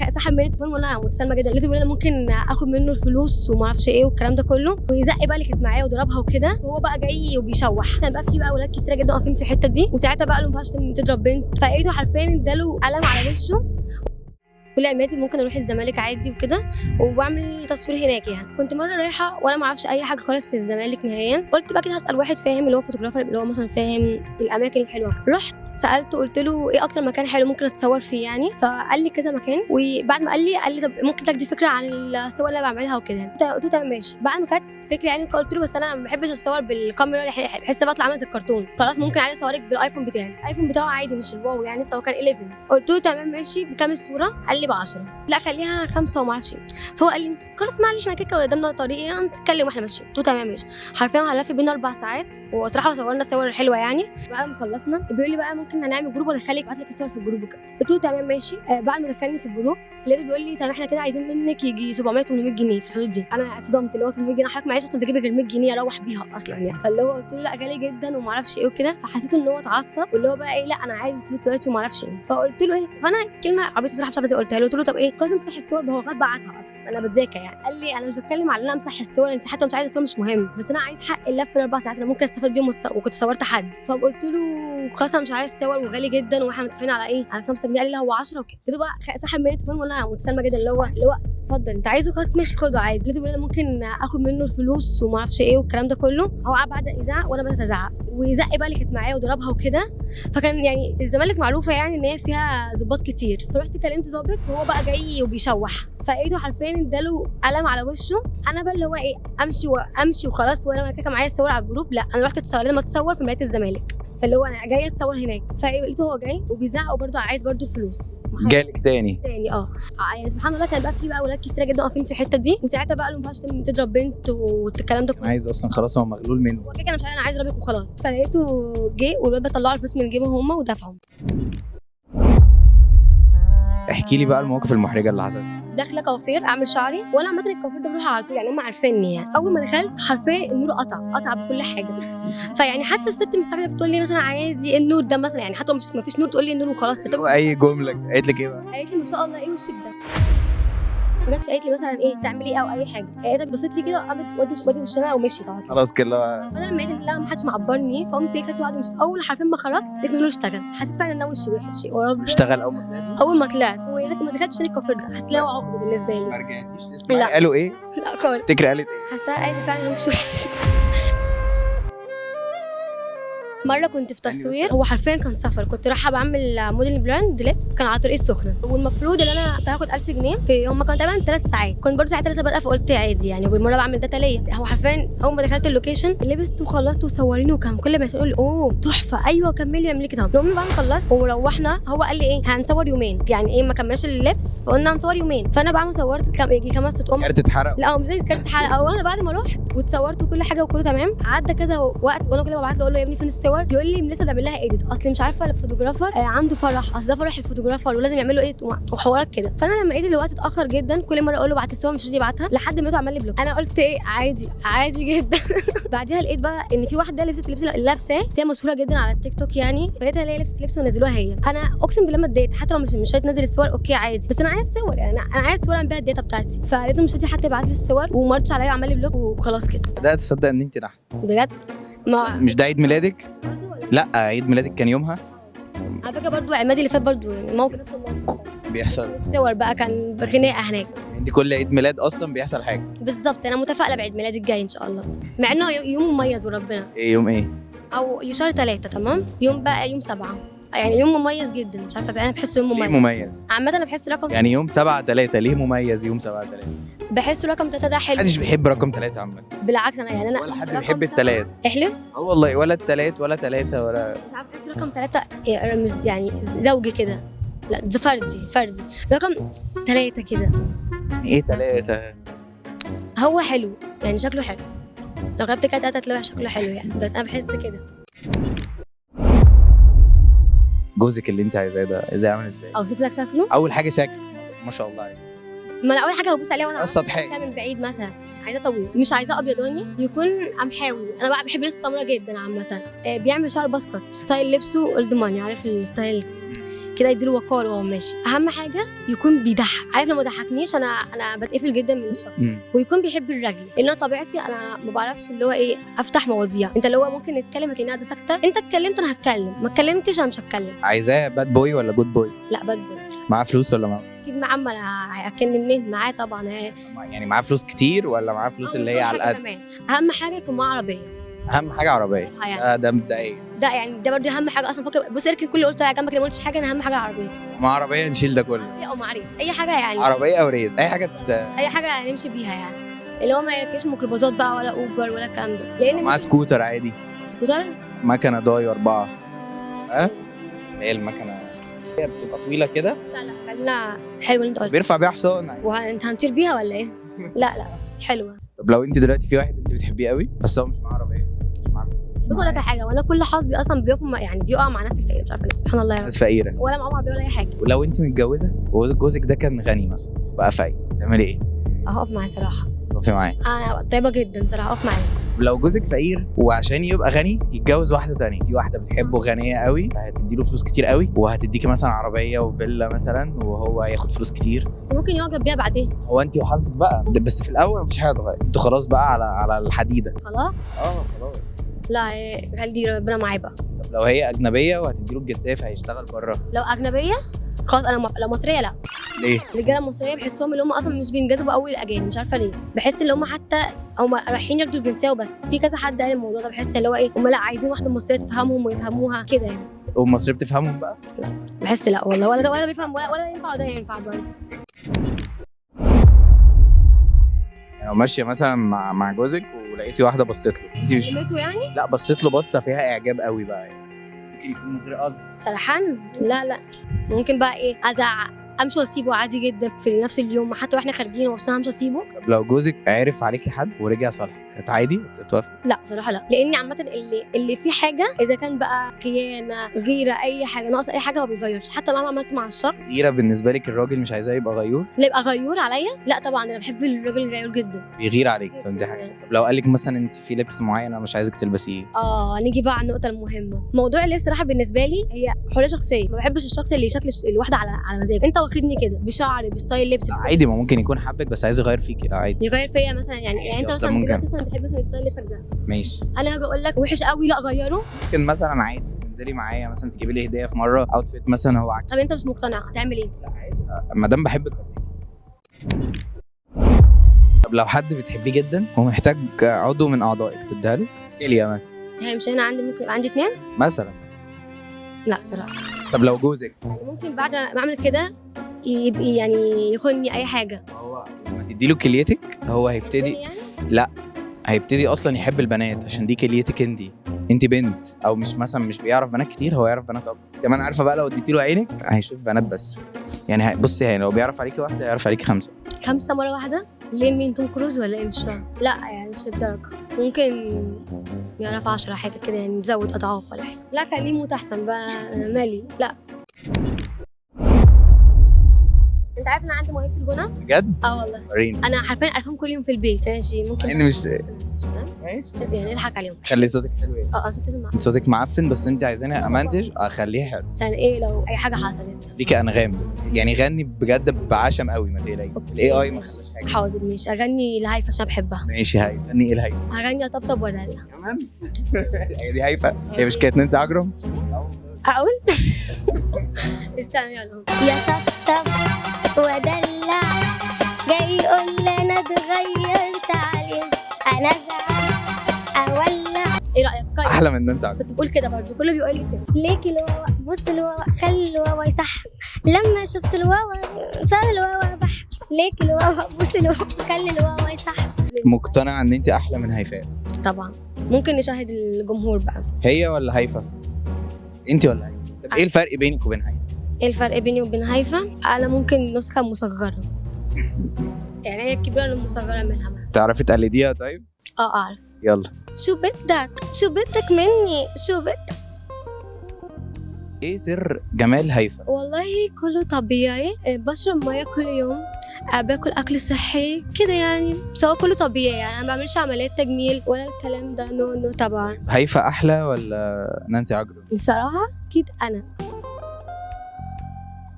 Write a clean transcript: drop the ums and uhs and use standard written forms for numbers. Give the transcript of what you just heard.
سحب مني التليفون وانا متسالمه جدا، لقيته بيقول انا ممكن اخد منه الفلوس وما اعرفش ايه والكلام ده كله، ويزق بقى اللي كانت معايا وضربها وكده، وهو بقى جاي وبيشوح. كان بقى في بقى اولاد كتيره جدا واقفين في الحته دي، وساعتها بقى قالوا ما ينفعش تضرب بنت، فلقيته حرفيا اداله قلم على وشه. كل عمادي ممكن اروح الزمالك عادي وكده وبعمل تصوير هناك. يعني كنت مره رايحه وانا ما اعرفش اي حاجه خالص في الزمالك نهائيا، قلت بقى كده هسال واحد فاهم اللي هو فوتوغرافر اللي هو مثلا فاهم الاماكن الحلوه. رحت سالته قلت له ايه اكتر مكان حلو ممكن اتصور فيه يعني، فقال لي كذا مكان. وبعد ما قال لي طب ممكن تدي فكره عن الصور اللي انا بعملها وكده. قلت له تمام ماشي. بعد ما كانت فكره يعني قلت له بس انا ما بحبش اتصور بالكاميرا، بحس بطلع عامله زي الكرتون. خلاص ممكن عايز اصورك بالايفون بتاعي. الايفون بتاعه عادي مش الواو يعني، سواء كان 11. قلت له تمام ماشي بكام الصوره؟ قال لي ب10. لا خليها 5 وما اعرفش. فهو قال لي خلاص معلش احنا كده قدامنا طريق يعني نتكلم واحنا ماشيين. قلت له تمام ماشي. حرفيا هنلف بينا 4 ساعات وصراحه صورنا صور حلوه يعني. بعد ما خلصنا بيقول لي بقى ممكن هنعمل جروب وادخلك ابعت لك الصور في الجروب وكده. قلت له تمام ماشي. بعد ما دخلني في الجروب لقيته بيقول لي تمام احنا كده عايزين منك يجي 700 800 جنيه في الحدود دي. انا اتصدمت اللي هو 800 جنيه حضرتك معيش اصلا تجيب غير 100 جنيه اروح بيها اصلا يعني. فاللي هو قلت له لا غالي جدا وما اعرفش ايه وكده. فحسيت ان هو اتعصب واللي هو بقى ايه لا انا عايز فلوس دلوقتي وما اعرفش ايه. فقلت له ايه، فانا كلمه عبيطه صراحه مش عارفه ازاي قلتها له. قلت له طب ايه قاسم امسح الصور؟ هو غاب بعتها اصلا انا بتذاكر يعني. قال لي انا مش بتكلم على ان انا امسح الصور، انت حتى مش عايزه الصور مش مهم، بس انا عايز حق اللف 4 ساعات انا ممكن استفاد بيهم وكنت صورت حد. فقلت له خلاص انا مش عايز الصور وغالي جدا واحنا متفقين على ايه على 5 جنيه. قال لي لا هو 10 وكده. لقيته بقى سحب مني التليفون وانا متسالمه جدا اللي هو اتفضل انت عايزه خلاص ماشي خده عادي. لقيته بيقول انا ممكن اخد منه الفلوس وما اعرفش ايه والكلام ده كله. هو قعد يزعق وانا بدات ازعق ويزق بقى اللي كانت معايا وضربها وكده. فكان يعني الزمالك معروفه يعني ان هي فيها ظباط كتير. فرحت كلمت ظابط وهو بقى جاي وبيشوح، فلقيته حرفيا اداله قلم على وشه. انا بقى اللي هو ايه امشي وخلاص وانا كده معايا الصور على الجروب. لا انا رحت اتصور لازم اتصور في مرايه الزمالك، فاللي هو انا جايه اتصور هناك. فلقيته هو جاي وبيزعق وبرده عايز برده فلوس. جالك تاني يعني سبحان الله كان بقى في بقى اولاد كتيره جدا واقفين في الحته دي، وساعتها بقى قالوا ما ينفعش تضرب بنت والكلام ده كله. عايز اصلا خلاص هو مغلول منه. هو كده انا مش عارف انا عايز اضربك وخلاص. فلقيته جه والولاد طلعوا الفلوس من جيبهم هم ودفعهم. احكي لي بقى المواقف المحرجه اللي حصلت. داخله كوافير اعمل شعري، وانا عامه الكوافير ده بروح على طول يعني هم عارفيني يعني. اول ما دخلت حرفيا النور قطع بكل حاجه. فيعني حتى الست مستعده بتقول لي مثلا عادي النور ده مثلا يعني، حتى ما فيش نور تقول لي النور وخلاص. اي جمله قالت لك ايه بقى؟ قالت لي ما شاء الله ايه وشك ده. ما جاتش قالت لي مثلا ايه تعملي ايه او اي حاجه. هي بصيت لي كده وقامت ودي وشها ومشيت على طول. خلاص كده. فانا لما لقيت لا ما حدش معبرني فقمت خدت واحده اول حرفيا ما خرجت لقيت نور اشتغل. حسيت فعلا ان وشي وحش اشتغل اول ما طلعت. ما دخلتش تاني الكوافير ده حسيت له عقده بالنسبه لي. ما رجعتيش تسمعي قالوا ايه؟ لا خالص. تفتكري قالت ايه؟ حاسه قالت فعلا وشي وحش. مره كنت في تصوير هو حرفيا كان سفر، كنت رايحه بعمل موديل براند لبس كان على طريق السخنه، والمفروض ان انا كنت هاخد 1000 جنيه في هم كانوا تقريبا 3 ساعات. كنت برضه ساعتها لسه بادئه فقلت عادي يعني وبالمره بعمل داتا ليا. هو حرفيا اول ما دخلت اللوكيشن لبست وخلصت وصوريني وكان كل ما يقول لي اوه تحفه ايوه كملي اعملي كده. المهم بعد ما خلصت وروحنا هو قال لي ايه هنصور يومين يعني ايه ما كملناش اللبس فقلنا هنصور يومين. فانا بعد ما صورت يجي 5 اطقم كارت اتحرق. لا مش كارت اتحرق. او انا بعد ما رحت وتصورت وكل حاجه وكله تمام عدى كذا وقت وانا كل ما بعت له اقول له يا ابني فين الصور يقول لي لسه بعمل لها ايديت اصل مش عارفه الفوتوغرافر عنده فرح اصل ده فرح الفوتوغرافر ولازم يعمل له ايديت وحوارات كده. فانا لما لقيت الوقت اتاخر جدا كل مره اقول له بعت الصور مش راضي يبعتها لحد ما لقيته عمل لي بلوك. انا قلت ايه عادي جدا. بعديها لقيت بقى ان في واحده لبست اللبس اللي لابساه بس هي مشهوره جدا على التيك توك يعني، فلقيتها هي لبست لبس ونزلوها هي. انا اقسم بالله ما اتضايقت حتى لو مش هتنزل الصور اوكي عادي بس انا عايز صور يعني انا عايز صور بيها الداتا بتاعتي. فلقيته مش راضي حتى يبعت لي الصور وما ردش عليا وعمل لي بلوك وخلاص كده. بدات تصدق ان انت نحس بجد. مش ده عيد ميلادك؟ لا عيد ميلادك كان يومها على فكره برضو عمادي اللي فات برضو يعني موقف بيحصل الصور بقى كان بخناقه هناك. انت كل عيد ميلاد اصلا بيحصل حاجه بالظبط. انا متفائله بعيد ميلادي الجاي ان شاء الله مع انه يوم مميز وربنا. ايه يوم ايه؟ او شهر 3 تمام. يوم بقى يوم 7 يعني يوم مميز جدا مش عارفه انا بحسه يوم مميز. ليه مميز؟ عامه انا بحس رقم يعني يوم 7/3 ليه مميز يوم 7/3؟ بحس رقم 3 ده حلو. محدش بيحب رقم 3 عامه. بالعكس انا ولا حد بيحب التلات. احلف؟ والله ولا التلات ولا 3 ولا مش عارفه بحس رقم 3 رمز يعني زوجي كده. لا ده فردي رقم 3 كده. ايه 3 هو حلو يعني شكله حلو لو غبت كده 3 تلاقي شكله حلو يعني بس انا بحس كده. جوزك اللي انت عايزاه ده ازاي عامل ازاي؟ اوصف لك شكله؟ اول حاجه شكل ما شاء الله عليه. ما انا اول حاجه ببص عليها وانا السطحيه من بعيد مثلا عايزاه طويل مش عايزاه ابيضاني يكون قمحاوي. انا بقى بحب اللبس السمراء جدا عامه. بيعمل شعر باسكت ستايل لبسه اولد ماني عارف الستايل كده يديله وقار وهو ماشي. اهم حاجه يكون بيضحك، عارف لو ما ضحكنيش انا بتقفل جدا من الشخص. ويكون بيحب الرغي، لان انا طبيعتي انا ما بعرفش اللي هو ايه افتح مواضيع. انت اللي هو ممكن نتكلم هتلاقيني قاعده ساكته، انت اتكلمت انا هتكلم، ما اتكلمتش انا مش هتكلم. عايزاه باد بوي ولا جود بوي؟ لا باد بوي. معاه فلوس ولا معاه؟ اكيد معاه، ما انا هياكلني منين؟ معاه طبعا. يعني معاه فلوس كتير ولا معاه فلوس اللي هي على القد؟ اهم حاجه يكون معاه عربيه. اهم حاجه عربيه يعني. ده مبدئيا. ده يعني ده برضه اهم حاجه اصلا. فكر بص اركن كل اللي قلته جنبك، ما قلتش حاجه. انا اهم حاجه عربيه. مع عربيه نشيل ده كله. او مع ريس، اي حاجه يعني. عربيه او ريس، اي حاجه اي حاجه نمشي بيها يعني. اللي هو ما يركبش ميكروباصات بقى ولا اوبر ولا الكلام ده، لان معاه سكوتر عادي. سكوتر مكنه داي 4. هي المكنه هي بتبقى طويله كده. لا خلينا حلو اللي انت قلته. بيرفع بيها حصان. وانت هنطير بيها ولا ايه؟ لا حلوه. طب لو انت دلوقتي في واحد انت بتحبيه قوي بس هو مش معاه عربيه، مش معاه فلوس. بص اقول لك حاجه، وانا كل حظي اصلا بيقع مع ناس فقيره، مش عارفه ليه، سبحان الله. ناس فقيره ولا معاهم عربيه ولا اي حاجه. ولو انت متجوزه وجوزك ده كان غني مثلا بقى فقير، تعملي ايه؟ هقف معاه صراحه. تقفي معاه؟ انا طيبه جدا صراحه، اقف معاه. لو جوزك فقير وعشان يبقى غني يتجوز واحده تانية، في واحده بتحبه غنيه قوي هتدي له فلوس كتير قوي وهتديكي مثلا عربيه وفيلا مثلا وهو ياخد فلوس كتير، بس ممكن يعجب بيها بعدين. هو انت وحظك بقى، بس في الاول مفيش حاجه تغير، انتوا خلاص بقى على الحديده خلاص. خلاص. لا خلي ربنا معايا بقى. طب لو هي اجنبيه وهتدي له الجنسيه فهيشتغل بره؟ لو اجنبيه خلاص انا لو مصريه لا. ليه؟ الرجاله المصريه بحسهم اللي هم اصلا مش بينجذبوا قوي للاجانب، مش عارفه ليه. بحس اللي هم حتى هم رايحين ياخدوا الجنسيه وبس. في كذا حد قال الموضوع ده، بحس اللي هو ايه، هم لا عايزين واحده مصريه تفهمهم ويفهموها كده يعني. والمصريه بتفهمهم بقى؟ لا بحس لا والله، ولا بيفهم ولا ينفع ولا ينفع برضه. يعني لو ماشيه مثلا مع جوزك ولقيتي واحده بصيت له، انت مش يعني؟ لا بصيت له بصه فيها اعجاب قوي بقى يعني. ممكن يكون من غير قصد. سرحان؟ لا ممكن بقى ايه، ازعق، امشي واسيبه عادي جدا في نفس اليوم، حتى واحنا خارجين وصلنا همشي واسيبه. طب لو جوزك عرف عليكي حد ورجع صالحك كانت عادي تتوافق؟ لا صراحه لا، لاني عامه اللي فيه حاجه اذا كان بقى خيانه غيره اي حاجه ناقص اي حاجه ما بيغيرش، حتى مهما عملت مع الشخص. غيره بالنسبه لك الراجل مش عايزاه يبقى غيور؟ لا يبقى غيور عليا؟ لا طبعا انا بحب الراجل الغيور جدا. بيغير عليك؟ طب دي حاجه. طب لو قال لك مثلا انت في لبس معين انا مش عايزك تلبسيه؟ نيجي بقى على النقطه المهمه. موضوع اللبس صراحه بالنسبه لي هي حريه شخصيه، ما بحبش الشخص اللي شكل الواحده على مزاجه. انت واخدني كده بشعري بستايل لبس عادي، ما ممكن يكون حبك بس عايز يغير فيكي. لا عادي يغير فيا مثلا يعني انت مثلا دلوقتي مثلا تحب مثلا ستايل لبسك ده، ماشي، انا هاجي اقول لك وحش قوي لا غيره. ممكن مثلا عادي تنزلي معايا مثلا تجيبي لي هديه في مره اوتفيت مثلا هو عاجبك. طب انت مش مقتنع هتعمل ايه؟ لا عادي ما دام بحبك. طب لو حد بتحبيه جدا ومحتاج عضو من اعضائك تديها له؟ كليه مثلا. يعني مش انا عندي ممكن يبقى عندي 2 مثلا؟ لا صراحه. طب لو جوزك ممكن بعد ما اعمل كده يبقى يعني يخوني اي حاجه. هو لما تدي له كليتك هو هيبتدي يعني؟ لا هيبتدي اصلا يحب البنات عشان دي كليتك. انت بنت او مش بيعرف بنات كتير، هو يعرف بنات اكتر كمان. عارفه بقى لو اديتي له عينك هيشوف بنات بس يعني. بصي يعني لو بيعرف عليكي واحده هيعرف عليكي 5 مره واحده. ليه مين توم كروز ولا ايه؟ مش فاهم. لا يعني مش للدرجه، ممكن يعرف 10 حاجه كده يعني، نزود اضعاف ولا حاجه. لا خليه موت احسن بقى، أنا مالي. لا انت عارف ان انا عندي موهبه الغنى بجد؟ والله وريني. انا حرفيا عارفهم كل يوم في البيت. ماشي ممكن مع اني مش ماشي يعني نضحك عليهم. خلي صوتك حلو. ايه صوتي سمع. صوتك معفن بس انت عايزاني امنتج اخليه حلو عشان ايه لو اي حاجه حصلت ليكي انغام يعني. غني بجد بعشم قوي ما تقلقي. الاي اي ما خلاش حاجه. حاضر ماشي. اغني لهيفا عشان بحبها. ماشي هاي غني ايه الهيفا؟ اغني اطبطب ودلع كمان. هي دي هيفا؟ هي مش كانت نانسي عجرم؟ اقول استنى يلا. يا طبطب ودلع جاي يقول لي انا اتغيرت عليه، انا ازعل اولع. ايه رايك؟ احلى من نانسي عجرم. كنت بقول كده برضه، كله بيقول لي كده. ليك الواوا بص الواوا خلي الواوا يصح، لما شفت الواوا صار الواوا بح. ليك الواوا بص الواوا خلي الواوا يصح. مقتنعه ان انت احلى من هيفاء؟ طبعا. ممكن نشاهد الجمهور بقى. هي ولا هيفا؟ انت ولا هيفا؟ طب ايه الفرق بينك وبين هيفا؟ ايه الفرق بيني وبين هيفا؟ انا ممكن نسخه مصغره يعني، هي الكبيره المصغره منها مثلا. تعرفي تقلديها طيب؟ اعرف. يلا. شو بدك مني شو بدك. ايه سر جمال هيفا؟ والله كله طبيعي، بشرب ميه كل يوم، باكل اكل صحي كده يعني، سواء كله طبيعي يعني. انا ما بعملش عمليات تجميل ولا الكلام ده. نو طبعا. هيفا احلى ولا نانسي عجرم؟ بصراحه اكيد انا